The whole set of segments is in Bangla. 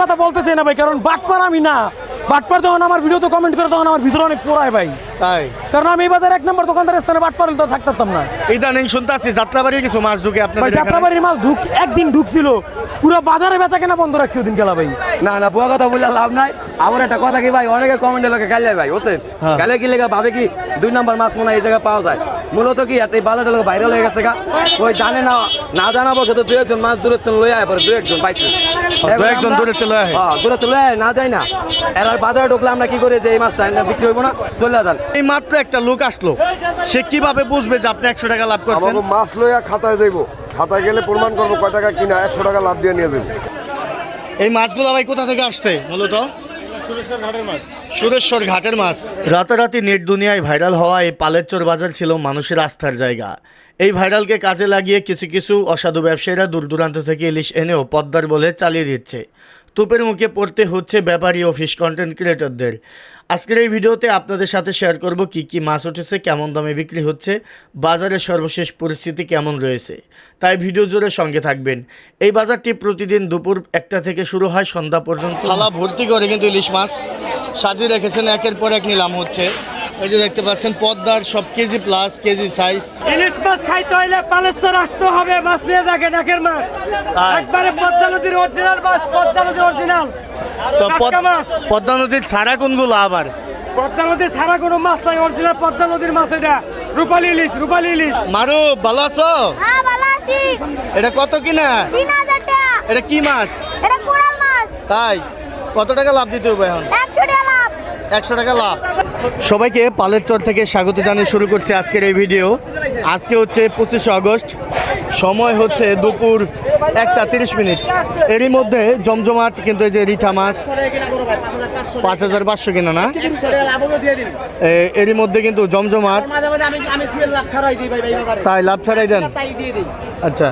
কথা বলতে চাই না ভাই, কারণ বাটপার আমি না। বাটপার যখন আমার ভিডিওতে কমেন্ট করে তখন আমার ভিতরে অনেক পোড়ায় ভাই। তাই কারণ আমি এই বাজার 1 নম্বর দোকানদার স্থানে বাটপার তো থাকতাম না। ইদানিং শুনতাছি যাত্রাবাড়ির কিছু মাছ ঢুকে ভাই আপনাদের যাত্রাবাড়ির মাছ একদিন ঢুকছিল, পুরো বাজারে বেচা কেনা বন্ধ রাখছে ওদিন গেলা ভাই। না বুয়া কথা বললে লাভ নাই। আমার একটা কথা কি ভাই, অনেকে কমেন্টে লোকে গাইলে ভাই বুঝছেন, গাইলে কি লেগে ভাবে কি 2 নম্বর মাছ মনে হয় এই জায়গায় পাওয়া যায়। মূলত কি এই বাজারটা লোক ভাইরাল হয়ে গেছে গা, ওই জানে না জানা বসে তো 2-1 মাছ দূরত্ব লয়ে আয় পরে 2-1 পাইছে, 2-1 দূরত্ব লয়ে আয়। হ্যাঁ দূরত্ব লয়ে আয় না যায় না। এর বাজারে ঢুকলে আমরা কি করি যে এই মাছটা বিক্রি হইব না, চলে যান। এই মাত্র একটা লোক আসলো, সে কিভাবে বুঝবে যে আপনি 100 টাকা লাভ করছেন? আমাকে মাছ লইয়া খাতায় যাইবো, খাতায় গেলে প্রমাণ করবো কয় টাকা কিনা, 100 টাকা লাভ দিয়ে নিয়ে যাবো। এই মাছগুলো ভাই কোথা থেকে আসছে মূলত? সুরেশ্বর ঘাটের মাছ। রাতারাতি নেট দুনিয়ায় ভাইরাল হওয়া এই পালেরচর বাজার ছিল মানুষের আস্থার জায়গা। এই ভাইরালকে কাজে লাগিয়ে কিছু অসাধু ব্যবসায়ীরা দূর দূরান্ত থেকে ইলিশ এনেও পদ্মার বলে চালিয়ে দিচ্ছে। তোপের মুখে পড়তে হচ্ছে ব্যাপারী ও ফিশ কন্টেন্ট ক্রিয়েটরদের। আজকের এই ভিডিওতে আপনাদের সাথে শেয়ার করব কি মাছ উঠেছে, কেমন দামে বিক্রি হচ্ছে, বাজারের সর্বশেষ পরিস্থিতি কেমন রয়েছে। তাই ভিডিও জুড়ে সঙ্গে থাকবেন। এই বাজারটি প্রতিদিন দুপুর 1টা থেকে শুরু হয় সন্ধ্যা পর্যন্ত। থালা ভর্তি করে কিন্তু ইলিশ মাছ সাজিয়ে রেখেছেন, একের পর এক নিলাম হচ্ছে। এই যে দেখতে পাচ্ছেন পদ্মার সব কেজি প্লাস কেজি সাইজ। ইলিশ মাছ খাইতে হইলে পালেশ্বর আসতে হবে, মাছ নিয়ে থাকে ডাকের মাছ, একবারে পদ্মা নদীর অরিজিনাল মাছ, পদ্মা নদীর অরিজিনাল। তো পদ্মা নদীর ছাড়া কোনগুলো আবার? পদ্মা নদীর ছাড়া কোনো মাছ নাই, অরিজিনাল পদ্মা নদীর মাছ এটা। রূপালী ইলিশ, রূপালী ইলিশ। মারু ভালো আছো? হ্যাঁ ভালো আছি। এটা কত কিনা? 3000 টাকা। এটা কি মাছ? এটা কোরাল মাছ। তাই কত টাকা লাভ দিতে হবে এখন? 100 টাকা লাভ। 100 টাকা লাভ। সবাইকে পালেরচর থেকে স্বাগত জানিয়ে শুরু করছি আজকের এই ভিডিও। আজকে হচ্ছে 25 আগস্ট, সময় হচ্ছে দুপুর 1:30। এরই মধ্যে জমজমাট কিন্তু এই যে রিঠা মাছ 5500 কিনা না, এরই মধ্যে কিন্তু জমজমাট। তাই লাভ ছাড়াই দেন? আচ্ছা,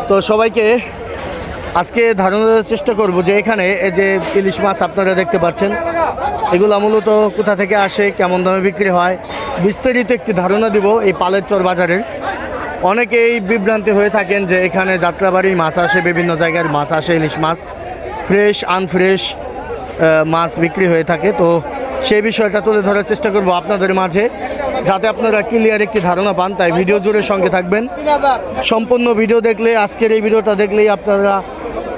তো সবাইকে আজকে ধারণা দেওয়ার চেষ্টা করব যে এখানে এই যে ইলিশ মাছ আপনারা দেখতে পাচ্ছেন, এগুলো মূলত কোথা থেকে আসে, কেমন দামে বিক্রি হয়, বিস্তারিত একটি ধারণা দিব এই পালেরচর বাজারের। অনেকেই বিভ্রান্তি হয়ে থাকেন যে এখানে যাত্রাবাড়ির মাছ আসে, বিভিন্ন জায়গার মাছ আসে, ইলিশ মাছ ফ্রেশ আনফ্রেশ মাছ বিক্রি হয়ে থাকে। তো সেই বিষয়টা তুলে ধরার চেষ্টা করব আপনাদের মাঝে, যাতে আপনারা ক্লিয়ার একটি ধারণা পান। তাই ভিডিও জুড়ে সঙ্গে থাকবেন। সম্পূর্ণ ভিডিও দেখলে, আজকের এই ভিডিওটা দেখলেই আপনারা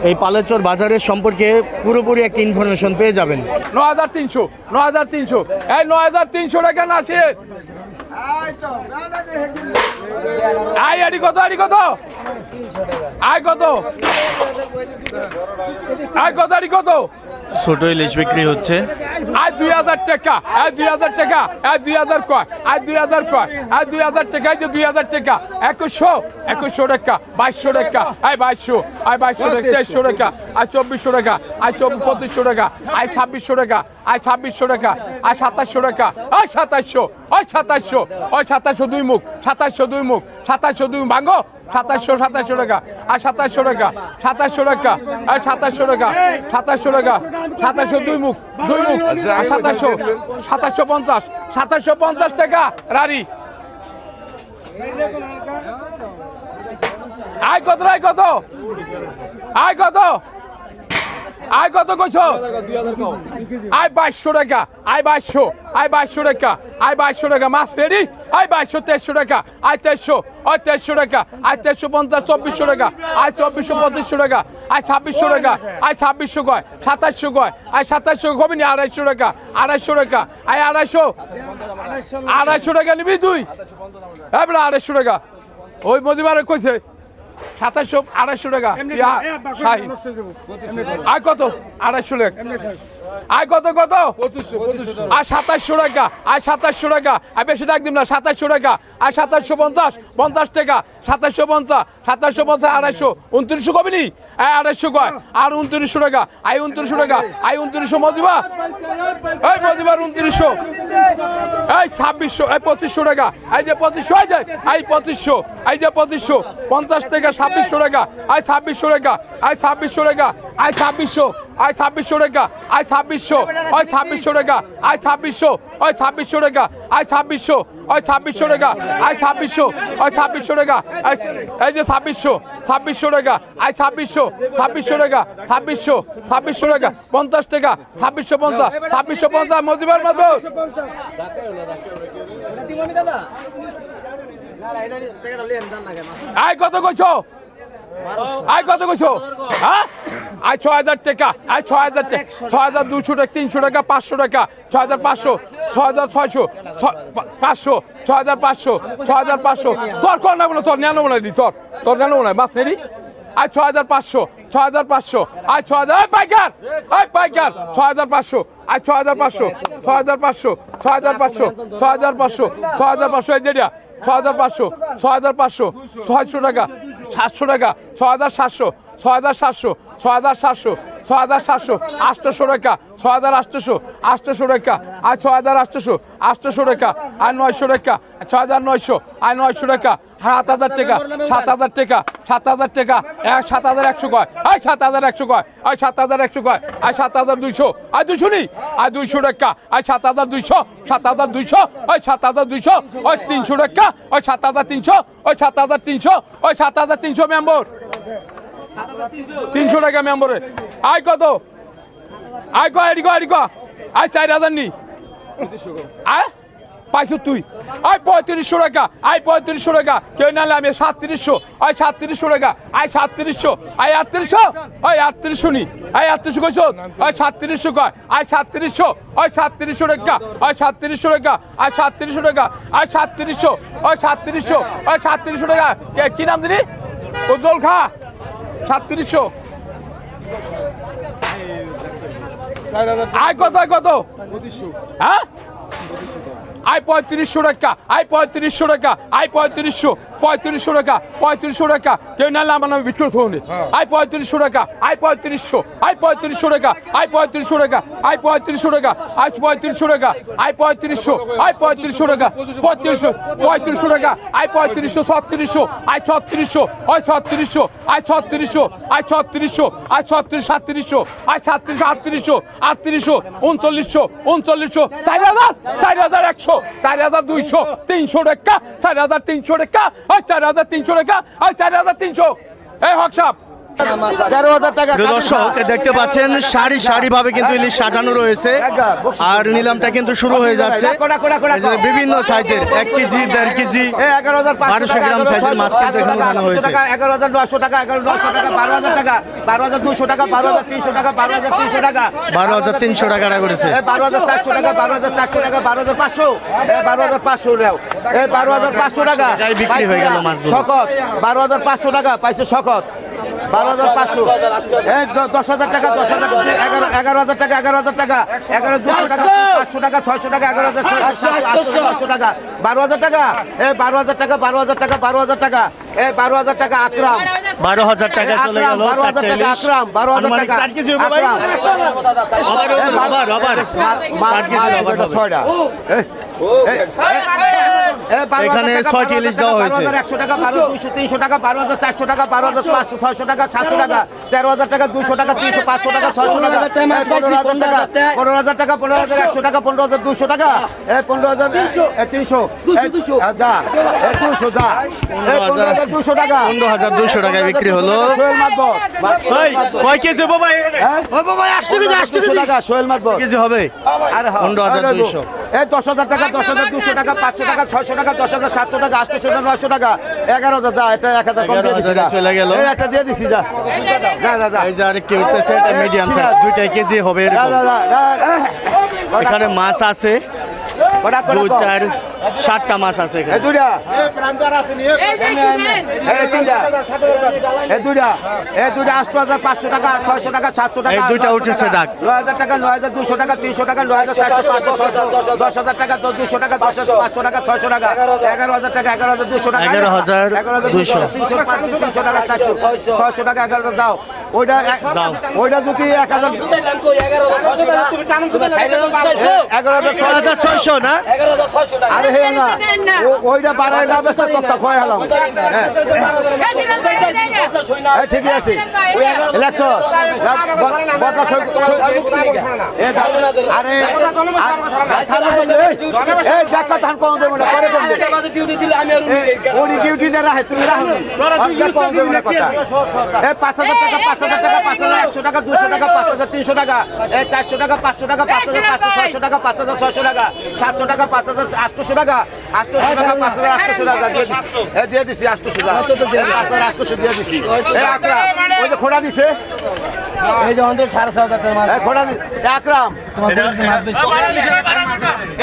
এই পালেরচর বাজারের সম্পর্কে পুরোপুরি একটা ইনফরমেশন পেয়ে যাবেন। 9300 এই 9300 টাকা না আসে। আই কত আই কত আই কত আই কত আই কত ছোট ইলিশ বিক্রি হচ্ছে আই 2000 টাকা, আই 2000 টাকা, আই 2000 কয়, আই 2000 কয়, আই 2000 টাকা, আই 2000 টাকা, 2100 টাকা, 2200 টাকা, আই 2200, আই 2200 টাকা, 2300 টাকা, আই 2400 টাকা, আই 2500 টাকা, আই 2600 টাকা, আই 2600 টাকা, আই 2700 টাকা, আই 2700, আই 2700, আই 2700 দুই মুখ, 2700 দুই মুখ, 2700 দুই ভাঙো, 2700 টাকা, আর 2700 টাকা, 2700 টাকা, আর 2700 টাকা, 2700 টাকা, 2700 দুই মুখ, আর 2700, 2750 টাকা রারি। আয় কত আয় কত আয় কত আয় কত কইছ? আয় 2200 টাকা, আয় 2200, আয় 2200 টাকা, আয় 2200 টাকা মাছ রেডি, আয় 2200, 2300 টাকা, আয় 2300, আয় 2300 টাকা, আয় 2350, 2400 টাকা, আয় 2400, 2500 টাকা, আয় 2600 টাকা, আয় 2600 কয়, 2700 কয়, আয় 2700 কবি নি 250 টাকা, 250 টাকা, আয় 250 টাকা নিবি তুই? হ্যাঁ বলে 250 টাকা ওই মদিবারে কইছে 2700, 250 টাকা। আয় কত? 250 টাকা। আয় কত কত? আর 2700 টাকা, আয় 2700 টাকা, আয় বেশি ডাক দিম না, 2700 টাকা, আয় 2750 টাকা, 2750, 250, 2900 কবি নি? 250 কয়, আর 2900 টাকা, আয় 2900 টাকা, আয় 2900 মদিবা, এই মদিবার 2900, এই 2600, এই 2500 টাকা, এই যে 2500, এই যে 2500, এই যে 2500, 50 টাকা, 2600 টাকা আই 2600 টাকা আই 2600 টাকা আই 2600 আই 2600 টাকা আই 2600 আই 2600 টাকা আই 2600 আই 2600 টাকা আই 2600 আই 2600 টাকা আই 2600 আই 2600 টাকা এই যে 2600 টাকা আই 2600 টাকা 2600 টাকা 50 টাকা 2650 মজিবার মাদবর আই কত কইছো আই কত কইছো হ্যাঁ আই 6000 টাকা আই 6000 টাকা 6200 টাকা 300 টাকা 500 টাকা 6500 6600 500 6500 6500 তোর কোন না বলো তোর নেন বলে দি তোর নেন বলে বাস নেরি আই 6500 আই 6000 আই পাইকার 6500 আই 6500 এই যেটা 6500 600 টাকা 700 টাকা 6700 800 টাকা 6800 টাকা আর 6800 টাকা আর 900 টাকা 6900 আর 900 টাকা 7000 টাকা 7000 টাকা 7100 কয় আর 7100 কয় আর 7100 কয় আর 7200 আর 200 নি আর 200 টাকা আর 7200 আর 7200 আর 300 টাকা আর 7300 আর 7300 মেম্বার 300 টাকা মেম্বরে আয় কত আয় কয় এডি কয় আয় 4000 নি আয় পাইছো তুই আয় 3500 টাকা আয় 3500 টাকা কেউ নালে আমি 3700 আয় 3700 টাকা আয় 3700 আয় 3800 আয় 3800 নি আয় 3800 কইছো আয় 3700 কয় আয় 3700 আয় 3700 টাকা আয় 3700 টাকা আয় 3700 টাকা আয় 3700 আয় 3700 আয় 3700 টাকা কি নাম দিনি উজ্জ্বল খা 3700 আয় কত হ্যাঁ আয় 3500 টাকা আয় 3500 টাকা আয় 3500 টাকা 3500 টাকা কেউ নাহলে আমার নামে বিক্রি করতে আয় 3500 টাকা আয় 3500 টাকা আয় 3500 টাকা আয় 3500 টাকা আয় 3500 টাকা আয় 3500 টাকা 3500 টাকা আয় 3500 3600 আয় 3600 আয় 3600 আয় 3600 আয় 3600 আয় 3700 আয় 3800 3900 4100 4100 4100 টাকা 4300 টাকা 4300 টাকা 4300 এই হক সাহেব 13,000 টাকা দর্শক দেখতে পাচ্ছেন সারি ভাবে কিন্তু ইলিশ সাজানো রয়েছে আর নিলামটা কিন্তু শুরু হয়ে যাচ্ছে এই যে বিভিন্ন সাইজের 1 কেজি 1.5 কেজি 1200 গ্রাম সাইজের মাছ কিন্তু এখানে আনা হয়েছে 11,900 টাকা 11,900 টাকা 12,000 টাকা 12,200 টাকা 12,300 টাকা 12,300 টাকা 12,300 টাকা করেছে 12,400 টাকা 12,400 টাকা 12,500 12,500 নাও 12,500 টাকা বিক্রি হয়ে গেল মাছগুলো শকত 12,500 টাকা পাইছে শকত 12,500 10,000 টাকা 11,000 টাকা 11,000 টাকা 11,200 টাকা 500 টাকা 600 টাকা 11,800 টাকা 12,000 টাকা 12,000 টাকা 12,000 টাকা 12,000 টাকা 12,000 টাকা আকরাম 12,000 টাকা চলে গেল 12,000 টাকা আকরাম 12,000 টাকা 4 কেজি হবে ভাই রবার 4 কেজি রবার 6টা এখানে 6টি ইলিশ দেওয়া হয়েছে 100 টাকা 12,200 300 টাকা 12,400 টাকা 12,500 600 টাকা 700 টাকা 13,000 টাকা 200 টাকা 300 500 টাকা 600 টাকা 15,000 টাকা 15,000 টাকা 15,100 টাকা 15,200 টাকা 15,300 200 যা 200 যা 15,200 টাকা 15,200 টাকায় বিক্রি হলো সোহেল মাতবর ভাই কয় কেজি বাবা ও বাবা 8 কেজি টাকা সোহেল মাতবর কেজি হবে আরে 15,200 10,000 টাকা 10,200 টাকা 500 টাকা 600 টাকা 10,700 টাকা 800 টাকা 900 টাকা 11,000 যা এটা 1,000 কম দিয়ে দিছি চলে গেল এই একটা দিয়ে দিছি যা যা এই যে আরেকটি উঠতেছে এটা মিডিয়াম সাইজ 2 কেজি হবে এরকম এখানে মাছ আছে 2 4 7টা মাছ আছে এখানে এই দুইটা এই দুইটা 8,500 টাকা 600 টাকা 700 টাকা এই দুইটা উঠেছে ডাক 9,000 টাকা 9,200 টাকা 300 টাকা 9,400 10,000 টাকা 200 টাকা 10,500 টাকা 600 টাকা 11,000 টাকা 11,200 টাকা 11,200 300 টাকা 600 টাকা 11,000 যাও ওইটা যদি 1,000 11,600 না 11,600 আরে হে না ওইটা বাড়ায় না বেস্তা তক্তা খয় হলাম হ্যাঁ ঠিকই আছে ইলেকশন আরে এই দেখা ধান কম দেবো না করে কম ওই ডিউটি দেয় রাখে তুমি রাখো কম দেবো না কথা এই 5,000 টাকা 5,000 টাকা 5,100 টাকা 200 টাকা 5,300 টাকা এই 400 টাকা 500 টাকা 5,500 600 টাকা 5,600 টাকা 700 টাকা 5,800 টাকা 800 টাকা 5,800 টাকা দিয়ে দিছি 800 টাকা 5,800 দিয়ে দিছি এই আকরাম ওই যে খোড়া দিছে এই যে আমাদের 7,500 টাকা মাছ এই খোড়া আকরাম তোমার মাছ বেশি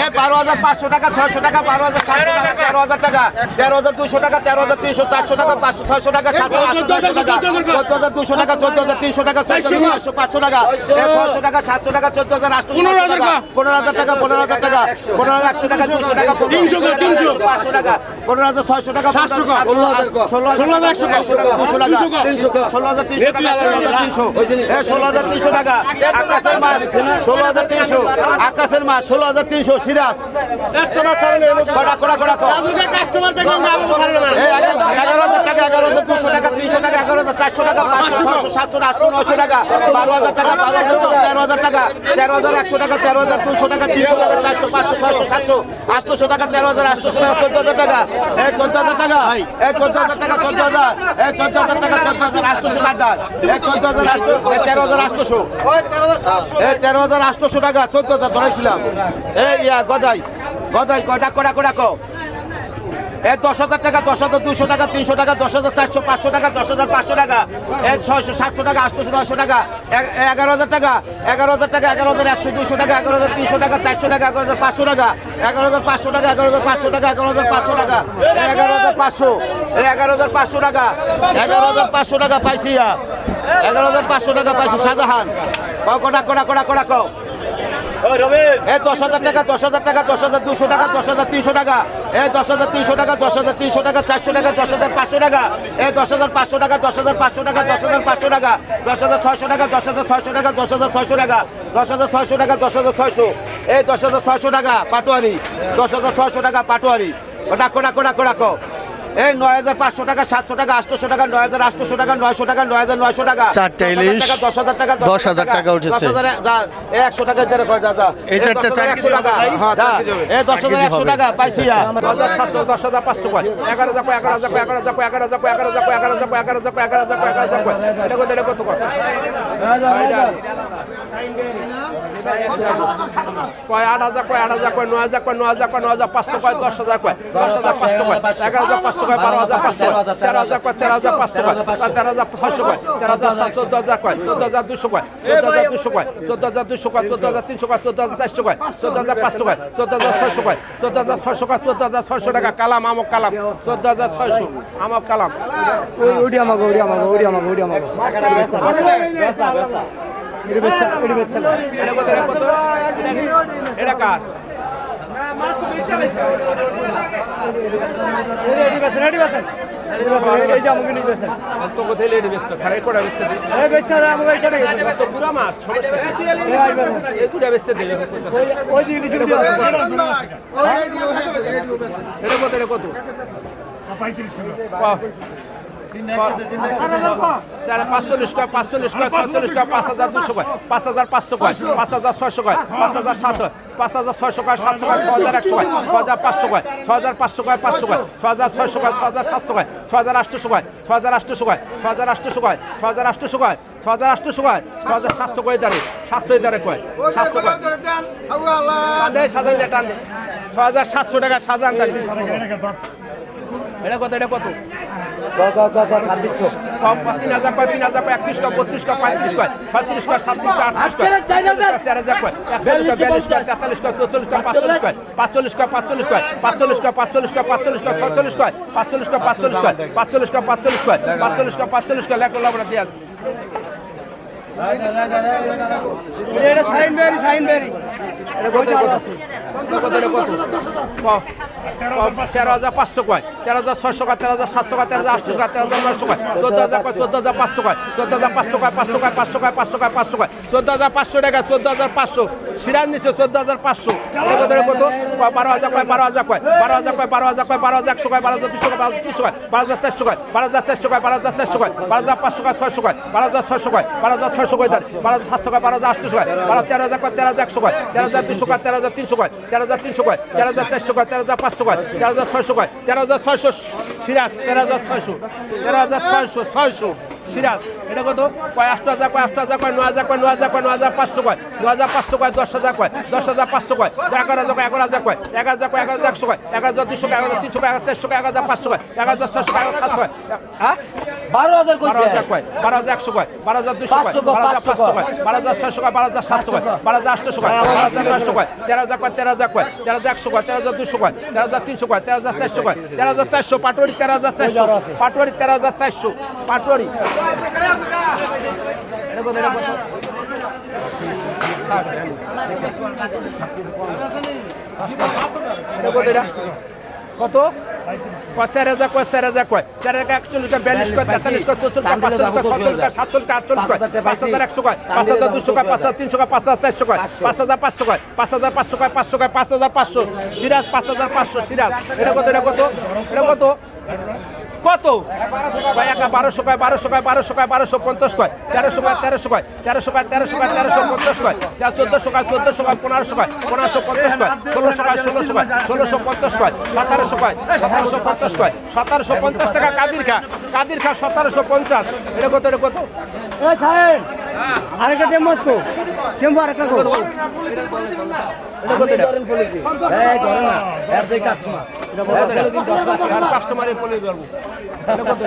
এই 12,500 টাকা 600 টাকা 12,700 টাকা 13,000 টাকা 13,200 টাকা 13,300 400 টাকা 500 600 টাকা 7,800 টাকা 14,200 টাকা 14,300 টাকা 14,500 500 টাকা 600 টাকা 700 টাকা 14,800 টাকা 15,000 টাকা 15,000 টাকা 15,100 টাকা 200 টাকা 500 টাকা 15,600 টাকা 16,100 টাকা 200 টাকা 16,300 টাকা 16,300 টাকা আকাশের মাছ 16,300 আকাশের মাছ 16,300 সিরাজ কড়া কড়া কড়া কাস্টমার দেখে 11,000 টাকা 11,200 টাকা 300 টাকা 11,400 টাকা 500 600 700 800 900 টাকা 12,000 টাকা 13,000 টাকা 13,100 টাকা 13,200 টাকা 300 টাকা 400 500 600 700 800 টাকা 13,800 টাকা 14,000 টাকা এই 14,000 টাকা এই 14,000 টাকা 14,000 এই 14,000 টাকা 14,800 টাকা এই 14,800 13,800 এই 13,800 টাকা 14,000 ধরেছিলাম এই ইয়া গদাই গদাই কয়টা কড়া কড়া কো এই 10,000 টাকা 10,200 টাকা 300 টাকা 10,400 500 টাকা 10,500 টাকা এই 600 700 টাকা 800 900 টাকা 11,000 টাকা 11,000 টাকা 11,100 200 টাকা 11,300 টাকা 400 টাকা 11,500 টাকা 11,500 টাকা 11,500 টাকা 11,500 টাকা 11,500 এই 11,500 টাকা 11,500 টাকা পাইছি 11,500 টাকা পাইছি শাহজাহান কড়া কড়া কড়া কড়া কও এই 10,000 টাকা 10,000 টাকা 10,200 টাকা 10,300 টাকা এই 10,300 টাকা 10,300 টাকা 400 টাকা 10,500 টাকা এই 10,500 টাকা 10,500 টাকা 10,500 টাকা 10,600 টাকা 10,600 টাকা 10,600 টাকা 10,600 টাকা 10,600 এই 10,600 টাকা পাটোয়ারি 10,600 টাকা পাটোয়ারি ওটা কোড়া কোড়া কোড়া কো এই 9,500 টাকা 700 টাকা 800 টাকা 9,800 টাকা 900 টাকা 9,900 টাকা চারটা ইলিশ 10,000 টাকা 10,000 টাকা উঠেছে 10,000 যা 100 টাকা দিয়ে কয় যা যা এই চারটা 100 টাকা হ্যাঁ যা এই 10,100 টাকা পাইছি 10,700 10,500 কয় 11,000 কয় 11,000 কয় 11,000 কয় 11,000 কয় 11,000 কয় 11,000 কয় 11,000 কয় 11,000 কয় 11,000 কয় এটা কত কয় কয় 8,000 কয় 8,000 কয় 9,000 কয় 9,000 কয় 9,500 কয় 10,000 কয় 10,500 কয় 11,500 কয় 12,500 কয় 13,000 কয় 13,500 কয় 13,500 কয় 13,700 14,000 কয় 14,200 কয় 14,200 কয় 14,200 কয় 14,300 কয় 14,400 কয় 14,500 কয় 14,600 কয় 14,600 কয় 14,600 টাকা কালাম আমক কালাম 14,600 আমক কালাম ওডি আমাগো এটা কত এটা কার এই যে আমাকে নিয়ে বেছেন তো কোথায় লেডি ব্যস্ত খারে কোড়া ব্যস্ত এই বেছেন আমাকে এটা নেই তো পুরা মাছ সমস্যা এই দুটা ব্যস্ত দিলে ওই যে ইলিশ উঠে আছে এটা কত 45 কয় 45 কয় 46 কয় 5,200 কয় 5,500 কয় 5,600 কয় 5,700 5,600 কয় 700 কয় 6,100 কয় 6,500 কয় 6,500 কয় 500 কয় 6,600 কয় 6,700 কয় 6,800 কয় 6,800 কয় 6,800 কয় 6,800 কয় 6,800 কয় 6,700 কয় দাঁড়ে 700 দাঁড়ে কয় 700 কয় টান সাধারণ টান 6,700 টাকা সাধারণ দাঁড়ে এটা কত 2600 কম 3,000 কয় 3,000 কয় 31 কয় 32 কয় 35 কয় 36 কয় 37 কয় 38 কয় 4,000 কয় 42 কয় 43 কয় 44 কয় 45 কয় 45 কয় 45 কয় 45 কয় 45 কয় 46 কয় 45 কয় 45 কয় 45 কয় 45 কয় 45 কয় 45 কয় লেখো লাবড়া দিয়া এটা শাইন বেরি এটা কত 13,500 কয় 13,600 কয় 13,700 কয় 13,800 কয় 13,900 কয় 14,000 কয় 14,500 কয় 14,500 কয় 500 কয় 500 কয় 500 কয় 500 কয় 14,500 টাকা 14,500 সিরাজ নিচে 14,500 এটা কত 12,000 কয় 12,000 কয় 12,000 কয় 12,000 কয় 12,100 কয় 12,200 কয় 12,300 কয় 12,400 কয় 12,400 কয় 12,400 কয় 12,500 কয় 600 কয় 12,600 কয় 12,600 কয় 12,700 কয় 12,800 কয় 13,000 কয় 13,100 কয় 13,200 কয় 13,300 কয় 13,300 কয় 13,400 কয় 13,500 কয় 13,600 কয় 13,600 সিরাজ 13,600 13,600 সিরাজ এটা কত কয় 8,000 কয় 8,000 কয় 9,000 কয় 9,000 কয় 9,500 কয় 9,500 কয় 10,000 কয় 10,500 কয় 11,000 কয় 11,000 কয় 11,000 কয় 11,100 কয় 11,200 কয় 11,300 কয় 11,400 কয় 11,500 কয় 11,600 কয় 11,700 কয় হ্যাঁ 12,000 কইছে 12,000 কয় 12,100 কয় 12,200 কয় 12,500 কয় 12,600 কয় 12,700 কয় 12,800 কয় 12,900 কয় 13,000 কয় 13,000 কয় 13,100 কয় 13,200 কয় 13,300 কয় 13,400 কয় 13,400 পাটোয়ারি 13,400 পাটোয়ারি 13,400 পাটোয়ারি এটা কত এটা কত এটা কত এটা কত 4,000 কয় 4,000 কয় 4,141 কয় 42 কয় 43 কয় 44 কয় 45 কয় 47 কয় 47 কয় 48 কয় 5,100 কয় 5,200 কয় 5,300 কয় 5,400 কয় 5,500 কয় 5,500 কয় 500 কয় 5,500 সিরাজ 5,500 সিরাজ এটা কত এটা কত এটা কত কত ভাই 1200 কয় 1200 কয় 1200 কয় 1250 কয় 1300 কয় 1300 কয় 1300 কয় 1300 কয় 1350 কয় 1400 কয় 1400 কয় 1500 কয় 1550 কয় 1600 কয় 1600 কয় 1650 কয় 1700 কয় 1750 কয় 1750 টাকা কাদির খা 1750 এটা কত এ সাহেব আরেকটা টেম্পো টেম্পো আরেকটা কো এটা কত এটা ধরেন বলেছি এই ধরেন না এর সেই কাস্টমার কাস্টমারে বলে দেবো এটা কত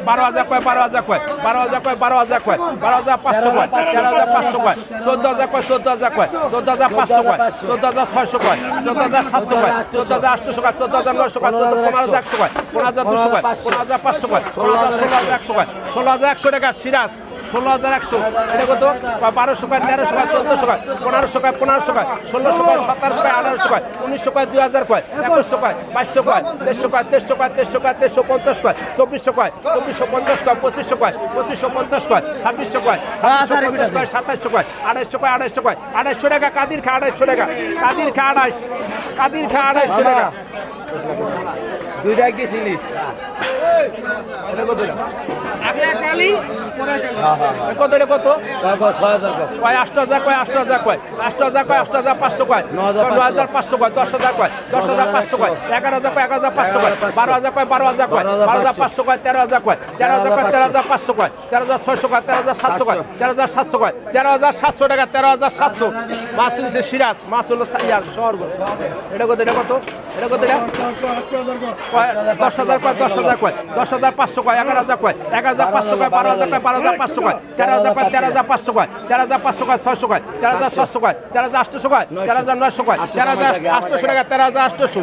12,000 কয় 12,000 কয় 12,000 কয় 12,000 কয় 12,500 কয় 13,500 কয় 14,000 কয় 14,000 কয় 14,500 কয় 14,600 কয় 14,700 কয় 14,800 কয় 14,900 কয় 15,100 কয় 15,200 কয় 15,500 কয় 16,100 কয় 16,100 টাকা সিরাজ 16,100 এটা কত 1200 কয় 1300 কয় 1400 কয় 1500 কয় 1500 কয় 1600 কয় 1700 কয় 1800 কয় 1900 কয় 2000 কয় 2100 কয় 2200 কয় 2300 কয় 2300 কয় 2300 কয় 2350 কয় 2400 কয় 2450 কয় 2500 কয় 2550 কয় 2600 কয় 2650 কয় 2700 কয় 2800 কয় 2800 কয় 2800 টাকা কাদির খা 2800 টাকা কাদির খা 28 কাদির খা 2800 টাকা দুই ডাক দিছিলিস এটা কত কত এটা কত 6,000 কয় কয় 8,000 কয় 8,000 কয় 8,000 কয় 8,500 কয় 9,500 কয় 10,000 কয় 10,500 কয় 11,000 কয় 11,500 কয় 12,000 কয় 12,000 কয় 12,500 কয় 13,000 কয় 13,000 কয় 13,500 কয় 13,600 কয় 13,700 কয় 13,700 কয় 13,700 টাকা 13,700 মাছ তুলছে সিরাজ মাছ হলো ইয়ার স্বর্গ এটা কত এটা কত এটা কত এটা 10,000 কয় 10,000 কয় 10,500 কয় 11,000 কয় 11,500 কয় 12,000 কয় 12,500 কয় 13,000 কয় 13,500 কয় 13,500 কয় 600 কয় 13,600 কয় 13,800 কয় 13,900 কয় 13,800 টাকা 13,800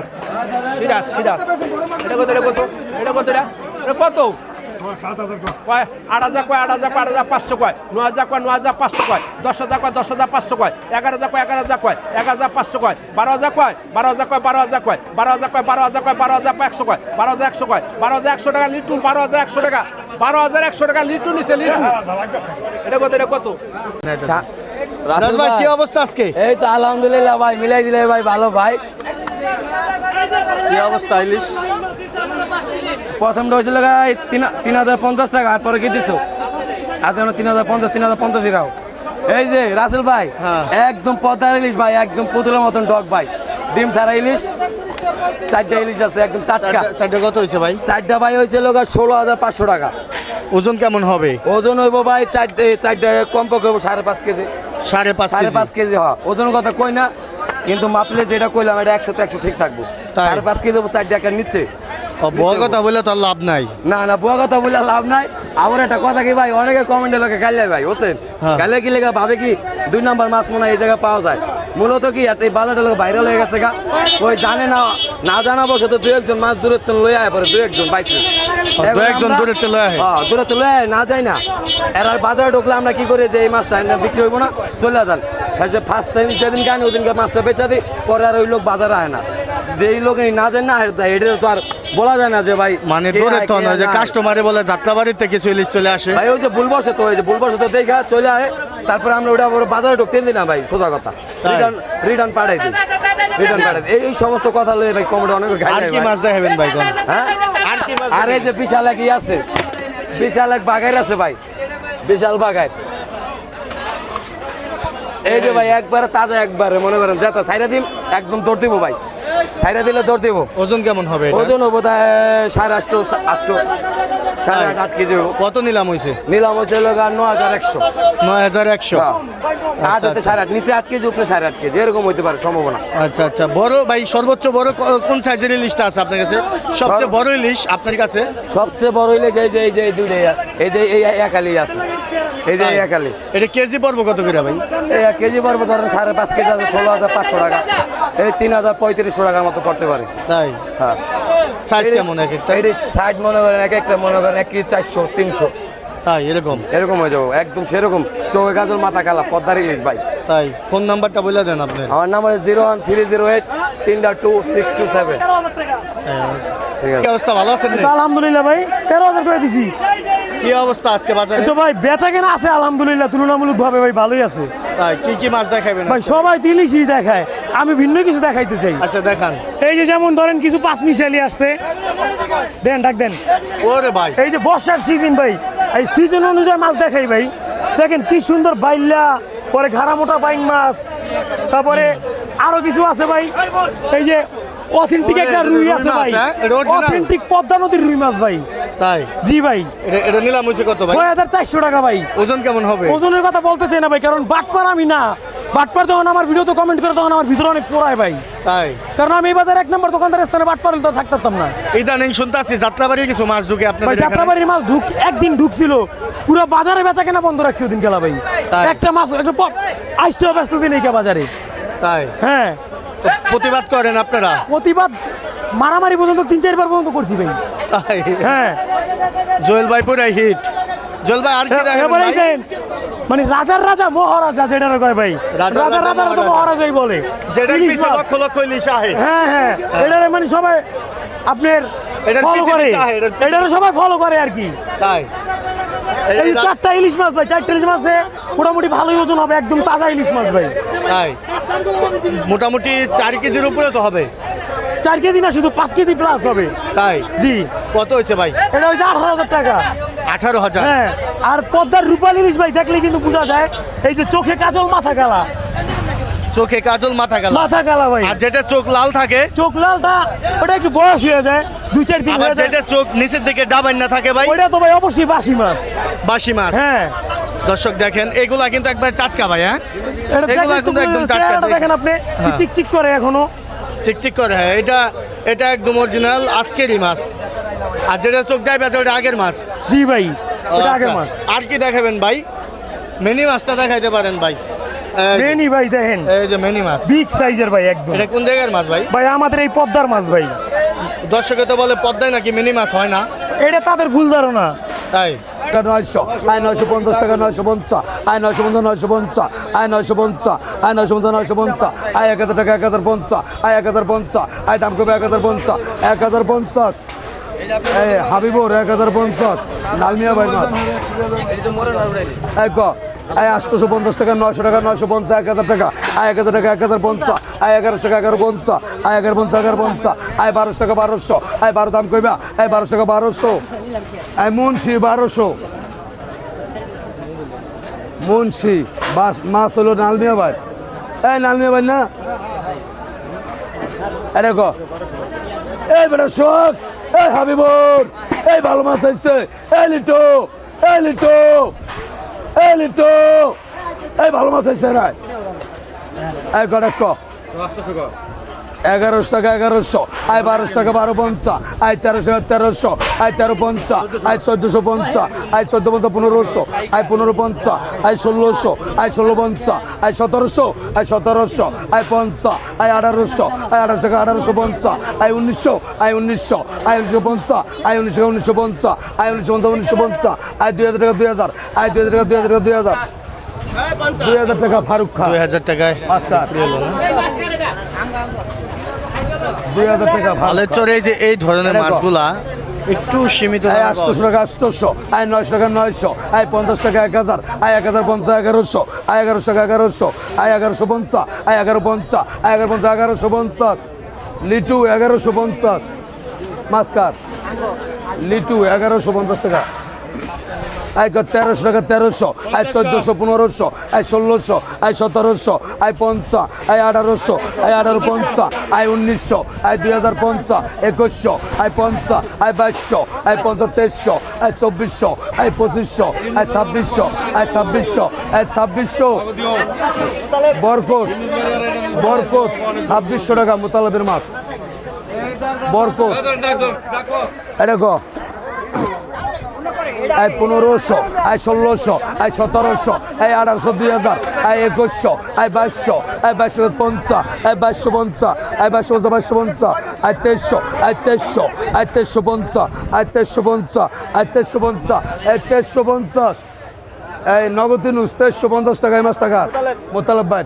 সিরাজ সিরাজ এটা কত এটা কত এটা কত এটা কত কয় 8,000 কয় 8,000 কয় 8,500 কয় 9,000 কয় 9,500 কয় 10,000 কয় 10,500 কয় 11,000 কয় 11,000 কয় 1,500 কয় 12,000 কয় 12,000 কয় 12,000 কয় 12,000 কয় 12,000 কয় 12,100 কয় 12,100 কয় 12,100 টাকা লিটু 12,100 টাকা 12,100 টাকা লিটু নিছে লিটু এটা কত এটা কত রাজ ভাই কি অবস্থা আজকে এই তো আলহামদুলিল্লাহ ভাই মিলাই দিলে ভাই ভালো ভাই কি অবস্থা ইলিশ প্রথমটা হয়েছিল গাই 3,050 টাকা আর পরে কি দিছো আর 3,050 3,050 রাও এই যে রাসেল ভাই হ্যাঁ। একদম পদ্মার ইলিশ ভাই একদম পুতুলের মতন ডগ ভাই ডিম ছাড়া ইলিশ 4টা ইলিশ আছে একদম টাটকা চারটে কত হয়েছে ভাই 4টা ভাই হয়েছিল 16,500 টাকা ওজন কেমন হবে ওজন হইব ভাই 4টা কমপক্ষে হইব 5.5 কেজি 5.5 কেজি 5.5 কেজি হয় ওজন কথা কই না কিন্তু মাপলে যেটা কইলাম এটা 100 তে 100 ঠিক থাকবো তাই? 5.5 কেজি 4 টাকার নিচে বড় কথা বলে তো আর লাভ নাই না না বুয়া কথা বলে লাভ নাই আবার একটা কথা কি ভাই অনেকে কমেন্টে লোকে গাইলে ভাই বুঝছেন হ্যাঁ। গাইলে কি লেগা ভাবে কি 2 নাম্বার মাছ মনে হয় এই জায়গাা পাওয়া যায় মূলত কি একটা এই বাজারটা লোক ভাইরাল হয়ে গেছে গা ওই জানে না না জানা বসে তো 2-1 মাছ দূরত্ব লয়ে আয় পরে 2-1 বাইছে 2-1 দূরত্ব লয়ে আয়? হ্যাঁ দূরত্ব লয়ে আয়, না যাই না এর আর বাজারে ঢুকলে আমরা কি করি যে এই মাছটা না বিক্রি হইব না চলে যান ফার্স্ট টাইম যেদিন গান ওই দিনকে মাছটা বেচা দিই পরে আর ওই লোক বাজারে আয় না যেই লোক না যায় না এটা তো আর বলা যায় না যে ভাই মানে কে দূরে আয়, তো কে নয় যে না আয়। কাস্টমারে বলে যাত্রাবাড়িতে কিছু ইলিশ চলে আসে ভাই ওই যে ভুল বসে তো চলে আয় তারপরে আমরা ওটা আবার বাজারে ঢুকতে দিই না ভাই, সোজা কথা। রিটার্ন পাঠাই দিই, এই সমস্ত কথা লয়ে ভাই কমেন্ট অনেক আর কি মাছ দেখাবেন ভাই কোন? হ্যাঁ আর কি মাছ? আর এই যে বিশাল এক আছে, বিশাল এক বাগাইর আছে ভাই, বিশাল বাগাইর। এই যে ভাই একবারে তাজা, একবারে মনে করেন যেটা ছাইরা দিম একদম দৌড় দিব ভাই, ছাইরা দিলে দৌড় দিব। ওজন কেমন হবে এটা? ওজন হবো তাই 8.5 সাড়ে 8 কেজি হবো। কত নিলাম হইছে? নিলাম হচ্ছে লোক 9100। 9100। আট হতে 8.5, নিচে 8 কেজি উপরে 8.5 কেজি এরকম হইতে পারে সম্ভাবনা। আচ্ছা আচ্ছা, বড় ভাই সর্বোচ্চ বড় কোন সাইজের ইলিশটা আছে আপনার কাছে? সবচেয়ে বড় ইলিশ আপনার কাছে? সবচেয়ে বড় ইলিশ এই যে এই দুইটাই, এই যে এই একালি আছে, এই যে এই একালি। এটা কেজি পড়বো কত করে ভাই? এই 1 কেজি পড়বে ধরেন 5.5 কেজি আছে 16,500 টাকা, এই 3,3500 টাকার মতো পড়তে পারে। তাই? হ্যাঁ। সাইজ কেমন এক একটা? এই সাইড মনে করেন এক একটা মনে করেন 1 কেজি 400 300 তাই এরকম এরকম হয়ে যাবো, একদম সেরকম চোখে গাজল মাথা কালা পদ্মার ইলিশ ভাই। তাই ফোন নাম্বারটা বলে দেন আপনি। আমার নাম্বার 01308 32627। ঠিক আছে। কি অবস্থা, ভালো আছেন? আলহামদুলিল্লাহ ভাই 13,000 করে দিছি। কি অবস্থা আজকে বাজারে? তো ভাই বেচা কেনা আছে আলহামদুলিল্লাহ, তুলনামূলক ভাবে ভাই ভালোই আছে তাই কি কি মাছ দেখাবেন ভাই। আজকে? সবাই তো ইলিশই দেখায়, আমি ভিন্ন কিছু দেখাইতে চাই। আচ্ছা দেখান। এই যে যেমন ধরেন কিছু পাঁচ মিশালি আসছে, দেন ডাক দেন। ওরে ভাই, এই যে বর্ষার সিজন ভাই, এই সিজন অনুযায়ী মাছ দেখাই ভাই। দেখেন কি সুন্দর বাইল্লা, পরে ঘাড়া মোটা বাইং মাছ, তারপরে আরো কিছু আছে ভাই। এই যে অথেন্টিক একটা রুই আছে ভাই, অথেন্টিক পদ্মা নদীর রুই মাছ ভাই। তাই? জি ভাই। এটা নিলাম হইছে কত ভাই? 6,400 টাকা ভাই। ওজন কেমন হবে? ওজনের কথা বলতে চাই না ভাই, কারণ বাটপার আমি না। বাটপার যখন আমার ভিডিওতে কমেন্ট করে তখন আমার ভিতরে অনেক পোড়ায় ভাই, তাই? কারণ আমি এই বাজারে 1 নম্বর দোকানদার স্থানে বাটপার হলে তো থাকতাম না। ইদানিং শুনতাছি যাত্রাবাড়ির কিছু মাছ ঢুকে ভাই আপনাদের এখানে। যাত্রাবাড়ির মাছ একদিন ঢুকছিল, পুরো বাজারে বেচা কেনা বন্ধ রাখছি ওদিন গেলা ভাই। তাই? একটা মাছ একটা আইসটাও ব্যস্ত দিন এই বাজারে। তাই? হ্যাঁ, তো প্রতিবাদ করেন আপনারা? প্রতিবাদ মারামারি পর্যন্ত 3-4 বার পর্যন্ত করছি ভাই। তাই? হ্যাঁ, জোয়েল ভাই পুরাই হিট। জোয়েল ভাই আর কি দেখাবেন এবারেই ভাই? দেন মানে রাজার রাজা মহারাজা যেটা কয় ভাই, রাজার রাজার রাজা রাজা তো মহারাজা। মহারাজাই বলে। যেটার ইলিশ পিছে মাছ। লক্ষ লক্ষ ইলিশ আহে। হ্যাঁ হ্যাঁ, এটারে মানে সবাই আপনার এটার ফলো পিছে করে, পিছে আহে, এটার পিছে- এটারে সবাই ফলো করে আর কি। তাই? এই 4টা ইলিশ মাছ ভাই, 4টা ইলিশ মাছে মোটামুটি ভালোই ওজন হবে, একদম তাজা ইলিশ মাছ ভাই। তাই? মোটামুটি 4 কেজির উপরে তো হবে। 4 কেজি না, শুধু 5 কেজি প্লাস হবে। তাই? জি, কত হয়েছে ভাই? এটা হচ্ছে 18,000 টাকা। 18,000। হ্যাঁ, আর পদ্মার রূপালী ইলিশ ভাই দেখলে কিন্তু বোঝা যায়, এই যে চোখে কাজল মাথা কালা, চোখে কাজল মাথা গেল। মাথা কালা ভাই। আর যেটা চোখ লাল থাকে, চোখ লালটা ওটা একটু বয়স হয়ে যায়, 2-4 দিন আবার হয়ে যায়। যেটা চোখ নিচের দিকে ডাবাই না থাকে ভাই, ওইটা তো ভাই অবশ্যই বাসি মাছ। বাসি মাছ। হ্যাঁ, দর্শক দেখেন এগুলা কিন্তু একবার টাটকা ভাই। হ্যাঁ, এটা এগুলা দেখলে কিন্তু তো একদম টাটকা। চেহারাটা দেখেন আপনি, কি হ্যাঁ। চিকচিক করে এখনো। চিকচিক করে। হ্যাঁ, এটা একদম অরিজিনাল আজকেরই মাছ। আর যেটা চোখ ডাইবে ওটা আগের মাছ। জি ভাই, এটা আচ্ছা। আগের মাছ। আর কি দেখাবেন ভাই? মিনি মাছটা দেখাইতে পারেন ভাই। মেনি ভাই দেখেন, এই যে মিনি মাছ। বিগ সাইজের ভাই একদম। এটা কোন জায়গার মাছ ভাই? ভাই আমাদের এই পদ্মার মাছ ভাই। দর্শকে তো বলে পদ্মায় নাকি মিনি মাছ হয় না। এটা তাদের ভুল ধারণা। তাই? 900, আয় 950 টাকা, 950, আয় 950, 950, আয় 950, আয় 950, 950, আয় 1000 টাকা, 1050, আয় 1050, আয় দাম কমে 1050, 1050, এই হাবিবুর 1050, লালমিয়া ভাই মাছ আয় 850 টাকা, 900 টাকা, 950, 1000 টাকা, আয় 1000 টাকা, 1050, আয় 1100 টাকা, 1150, আয় 1150, 1150, আয় 1200 টাকা, 1200, আয় 12 দাম কইবা, আয় 1200 টাকা, 1200, আয় মুন্সি 1200, মুন্সি মাছ হলো নালমিয়া ভাই। এই নালমিয়া ভাই না, আরে গো এই বেটা শোক, এই হাবিবুর, এই ভালো মাছ আইছে, এই লিটো, এই লিটো, এই লিটো, এই ভালো মাছ আইছে না, এই কটাক 1100 টাকা, 1100, আয় 1200 টাকা, 1250, আয় 1300 টাকা, 1300, আয় 1350, আয় 1450, আয় 1450, 1500, আয় 1550, আয় 1600, আয় 1650, আয় 1700, আয় 1700, আয় 50, আয় 1800, আয় 1800 টাকা, 1850, আয় 1900, আয় 1900, আয় 1950, আয় 1900, 1950, আয় 1950, 1950, আয় 2000 টাকা, 2000, আয় 2000 টাকা, 2000 টাকা, 2000, 2000 টাকা ফারুক খা, 2000 টাকায় আচ্ছা। বিক্রি হলো না? 2000 টাকা ভালো চরে। এই যে এই ধরনের মাছগুলা একটু সীমিত আয় দামে পাওয়া 800 টাকা 800, আয় 900 টাকা 900, আয় 50 টাকা 1000, আয় 1050 1100, আয় 1100 টাকা 1100, আয় 1150, আয় 1150, আয় 1150 1150, লিটু 1150, মাস্কার লিটু 1150 টাকা, আয় 1300 টাকা 1300, আয় 1400 1500, আয় 1600, আয় 1700, আয় 50, আয় 1800, আয় 1850, আয় 1900, আয় 2050, 2100, আয় 50, আয় 2200, আয় 5300, আয় 2400, আয় 2500, আয় 2600, আয় 2600, আয় 2600, বরকত বরকত 2600 টাকা মোতালেবের মাছ বরকত এটা গো, আয় 1500, আয় 1600, আয় 1700, আয় 1800 2000, আয় 2100, আয় 2200, আয় 2250, আয় 2250, আয় 2250, আয় 2300, আয় 2300, আয় 2350, আয় 2350, আয় 2350, আয় 2350, এই নগদ নুস 2350 টাকা এই মাস টাকা মোতালেব ভাই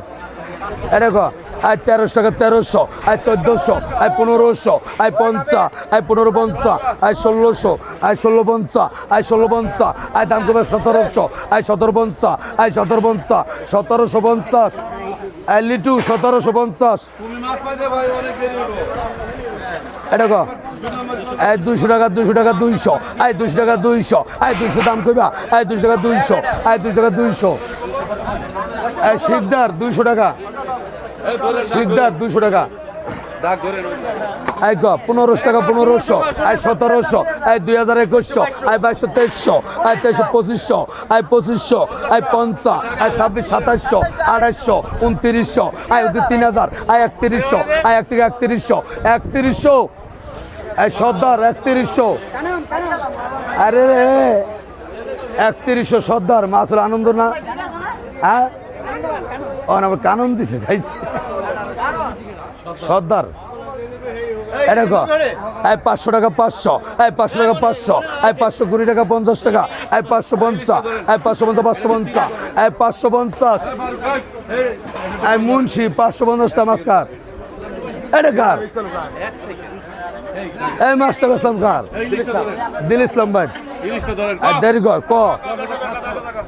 এটা গো, আয় 1300 টাকা 1300, আয় 1400, আয় 1500, আয় 50, আয় 1550, আয় 1600, আয় 1650, আয় 1650, আয় দাম কমে 1700, আয় 1750, আয় 1750, 1750, আয় লিটু 1750 এটা গো, আয় 200 টাকা 200 টাকা 200, আয় 200 টাকা 200, আয় 200 দাম কইবা, আয় 200 টাকা 200, আয় 200 টাকা 200, আয় শিকদার 200 টাকা, শিকদার 200 টাকা, আয় গো 1500 টাকা 1500, আয় 1700, আয় 2021, আয় 2200 2300, আয় 2300 2500, আয় 2500, আয় 50, আয় 26 2700, 2800 2900, আয় 3000, আয় 3100, আয় 1 থেকে 3100 3100, আয় সর্দার 3100, আরে রে 3100 সর্দার মাছ হলো আনন্দ না, হ্যাঁ আমার কানন দিছে খাইছে সর্দার এটা গো, আয় 500 টাকা 500, আয় 500 টাকা 500, আয় 520 টাকা 50 টাকা, আয় 550, আয় 550 550, আয় 550, আয় মুন্সি 550 টা মাস্কার এটা কার, এই মাস্টার ইসলাম কার, দিল ইসলাম ভাই দেরি কর ক,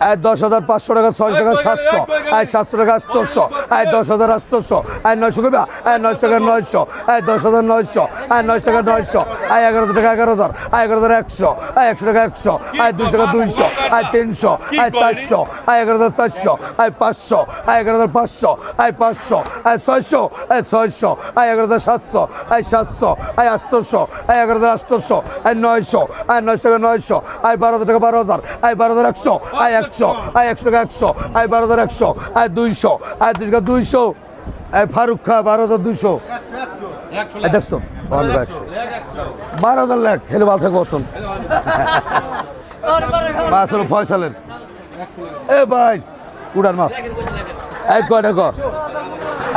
আয় 10,500 টাকা 6 টাকা 700, আয় 700 টাকা 800, আয় 10,800, আয় 900 কইবা, আয় 900 টাকা 900, আয় 10,900, আয় 900 টাকা 900, আয় 11 টাকা 11,000, আয় 11,100, আয় 100 টাকা 100, আয় 200 টাকা 200, আয় 300, আয় 400, আয় 11,400, আয় 500, আয় 11,500, আয় 500, আয় 600, আয় 600, আয় 11,700, আয় 700, আয় 800, আয় 11,800, আয় 900, আয় 900 টাকা 900, আয় 12 টাকা 12,000, আয় 12,100, আয় 100, আয় 100 টাকা 100, আয় 12,100, আয় 200, আয় 200 টাকা 200, আয় ফারুক খা 12,200, দেখছো 12,000 লাখ হেলে ভালো থাকবো অতন মাছ হলো ফয়সালের এ ভাই উড়ার মাছ এক কয়টা কর,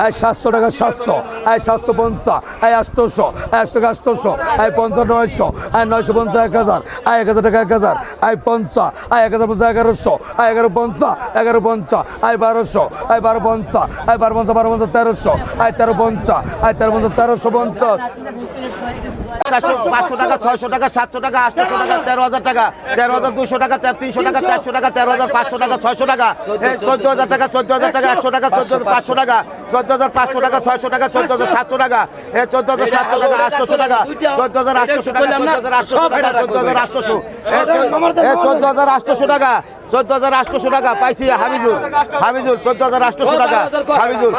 আয় 700 টাকা 700, আয় 750, আয় 800, আয় 800 টাকা 800, আয় 50 900, আয় 950 1000, আয় 1000 টাকা 1000, আয় 50, আয় 1050 1100, আয় 1150 1150, আয় 1200, আয় 1250, আয় 1250 1250 1300, আয় 1350, আয় 1350 1350, 500 টাকা 600 টাকা 700 টাকা 800 টাকা 13,000 টাকা 13,200 টাকা 300 টাকা 400 টাকা 13,500 টাকা 600 টাকা 14,000 টাকা 14,000 টাকা 100 টাকা 14,500 টাকা 14,500 টাকা 600 টাকা 14,700 টাকা 14,700 টাকা 800 টাকা 14,800 টাকা 14,800 টাকা 14,800 টাকা পাইছি হাবিজুল 14,800 টাকা হাবিজুল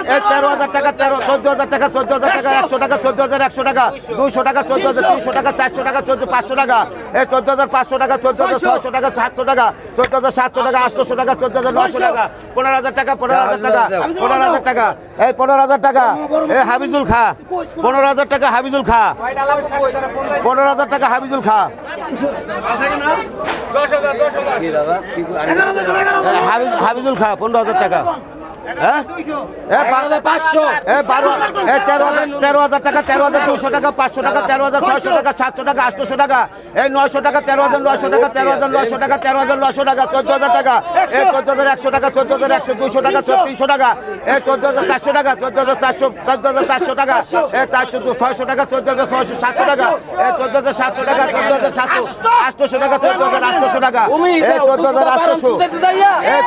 13,000 টাকা 14,000 টাকা 14,000 টাকা 100 টাকা 14,100 টাকা 200 টাকা 14,300 টাকা 400 টাকা 14,500 টাকা 14,500 টাকা 14,600 টাকা 700 টাকা 14,700 টাকা 800 টাকা 14,900 টাকা 15,000 টাকা 15,000 টাকা 15,000 টাকা 15,000 টাকা হাবিজুল খা 15,000 টাকা হাবিজুল খা 15,000 টাকা হাবিজুল খা হাবিজুল খা 15,000 টাকা হ্যাঁ এ 500 এ 12 এ 13,000 টাকা 13,200 টাকা 500 টাকা 13,600 টাকা 700 টাকা 800 টাকা এই 900 টাকা 13,900 টাকা 13,900 টাকা 13,900 টাকা 14,000 টাকা এই 14,100 টাকা 14,100 200 টাকা 300 টাকা এই 14,400 টাকা 14,400 টাকা এই 600 টাকা 14,600 টাকা এই 14,700 টাকা 14,700 800 টাকা 14,800 টাকা এই 14,800 এই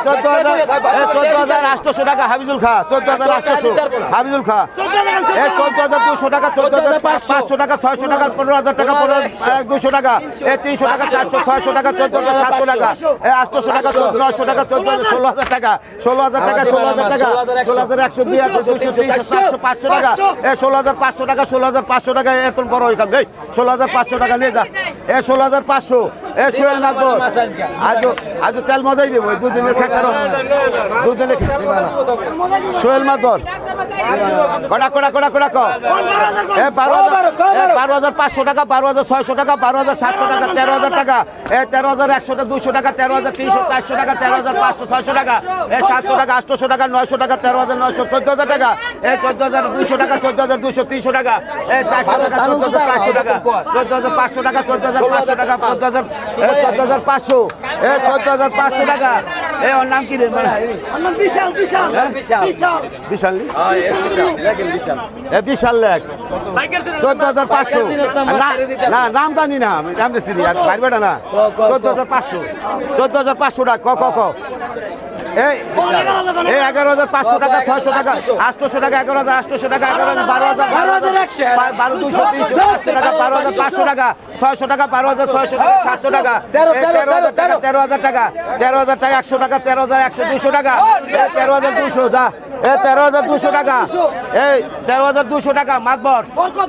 14,800 টাকা হাবিজুল খা 14,800 হাবিজুল খা এই 14,200 টাকা 14,500 টাকা 600 টাকা 15,000 টাকা 15,200 টাকা এই 300 টাকা 400 600 টাকা 14,700 টাকা এই 800 টাকা 900 টাকা 16,000 টাকা 16,000 টাকা 16,000 টাকা 16,100 200 700 500 টাকা এই 16,500 টাকা 16,500 টাকা এখন বড় হইতাম এই 16,500 টাকা নিয়ে যা এই 16,500 এই সোহেল নাগর আজ তেল মজাই দেবো দুদিনের খেসারো দুদিনের সোহেল নাগর কড়া কড়া কড়া কড়া ক এ 12,500 টাকা 12,600 টাকা 12,700 টাকা 13,000 টাকা এই 13,100 টাকা 200 টাকা 13,300 400 টাকা 13,500 600 টাকা এই 700 টাকা 800 টাকা 900 টাকা 13,900 14,000 টাকা এই 14,200 টাকা 14,200 300 টাকা এই 400 টাকা 14,400 টাকা 14,500 টাকা 14,500 টাকা 14,500 এই 14,500 টাকা এই ওর নাম কি রে বিশাল বিশাল লেখ 14,500 না নাম জানি না আমি নাম দিচ্ছি পারবে না 14,500 টাকা ক এই 11,500 টাকা 600 টাকা 800 টাকা 11,800 টাকা 12,000 12,200 টাকা 12,500 টাকা 600 টাকা 12,600 টাকা 700 টাকা 13,000 টাকা 13,000 টাকা 13,000 টাকা 100 টাকা 13,100 200 টাকা 13,200 যা এই 13,200 টাকা এই 13,200 টাকা মাতবর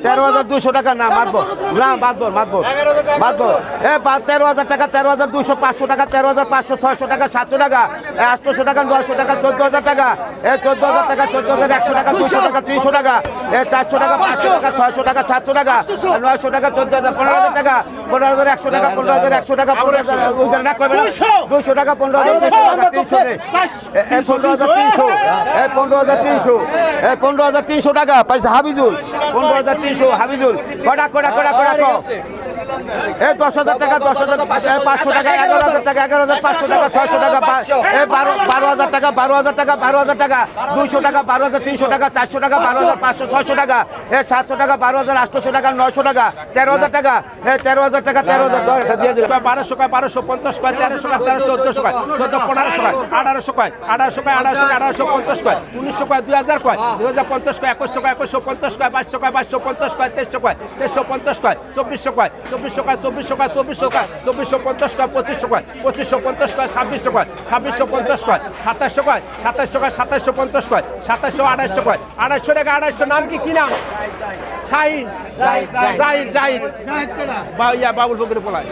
13,200 টাকা না মাতবর না মাতবর এই 13,000 টাকা 13,200 500 টাকা 13,500 600 টাকা 700 টাকা 800 টাকা 900 টাকা 14,000 টাকা এই 14,000 টাকা 14,100 টাকা 200 টাকা 300 টাকা এই 400 টাকা 500 টাকা 600 টাকা 700 টাকা 900 টাকা 14,000 15,000 টাকা 15,100 টাকা 15,100 টাকা 15,000 না করবে 200 টাকা 15,200 টাকা 300 এই 15,300 এই 15,300 এই 15,300 টাকা পাইছে হাবিজুল 15,300 হাবিজুল কড়া এই 10,000 টাকা 10,000 500 টাকা 11,000 টাকা 11,500 টাকা 600 টাকা এই 12,000 টাকা 12,000 টাকা 12,000 টাকা 200 টাকা 12,300 টাকা 400 টাকা 12,500 600 টাকা এই 700 টাকা 12,800 টাকা 900 টাকা 13,000 টাকা এই 13,000 টাকা 13,000 এটা দিয়ে দিলাম 1200 কয় 1250 কয় 1300 কয় 1400 কয় 14,1500 কয় 1800 কয় 1800 কয় 1850 কয় 1900 কয় 2000 কয় 2050 কয় 2100 কয় 2150 কয় 2200 কয় 2250 কয় 2300 কয় 2350 কয় 2400 কয় 2400 কয় 2400 কয় 2400 কয় 2450 কয় 2500 কয় 2550 কয় 2600 কয় 2650 কয় 2700 কয় 2700 কয় 2750 কয় 2700 2800 কয় 2800 টাকা 2800 নাম কি নাম শাহিন জাহিদ বাবুল ফকির পোলায়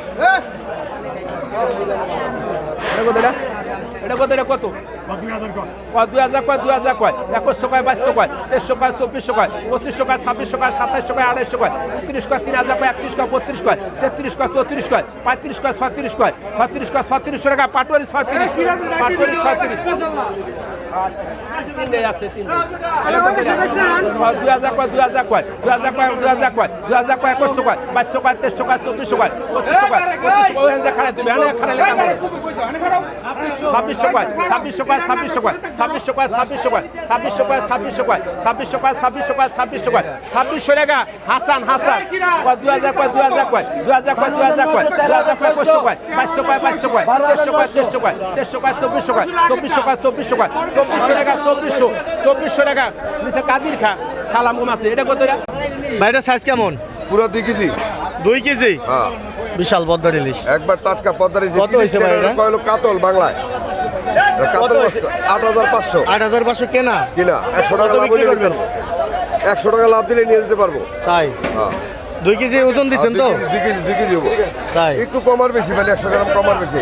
এটা কত 2,000 কয় 2,000 কয় 2100 কয় 2200 কয় 2300 কয় 2400 কয় 2500 কয় 2600 কয় 2700 কয় 2800 কয় 29 কয় 3,000 কয় 31 কয় 32 কয় 33 কয় 34 কয় 35 কয় 36 কয় 36 কয় 3600 টাকা পাটোয়ারি 36 আছে 3 2,000 কয় 2,000 কয় 2,000 কয় 2,000 কয় 2,000 কয় 2100 কয় 2200 কয় 2300 কয় 2400 কয় 2500 কয় 2500 কয় ওখানে খাড়া তুমি এখানে খাড়া লেখা 2600 কয় 2600 কয় 2600 কয় 2600 কয় 2600 কয় 2600 কয় 2600 কয় 2600 কয় 2600 কয় 2600 কয় 2600 টাকা হাসান 2,000 কয় 2,000 কয় 2,000 কয় 2,000 কয় 2,000 কয় 500 কয় 500 কয় 500 কয় 300 কয় 300 কয় 2400 কয় 2400 কয় 2400 কয় 2400 টাকা 2400 টাকা নিচে কাদির খা সালাম কম আছে এটা কত ভাইটা সাইজ কেমন পুরো 2 কেজি 2 কেজি হ্যাঁ বিশাল পদ্মার ইলিশ একবার টাটকা পদ্মার ইলিশ কত হয়েছে ভাই এটা? কয়লো কাতল বাংলায় কাতল হয়েছে? 8,500 8,500 কেনা কিনা 100 টাকা কত লাভ বিক্রি হলে করবেন? 100 টাকা লাভ দিলে নিয়ে যেতে পারবো তাই হ্যাঁ 2 কেজি ওজন দিচ্ছেন তো 2 কেজি হবো তাই একটু কম আর বেশি মানে 100 গ্রাম কম আর বেশি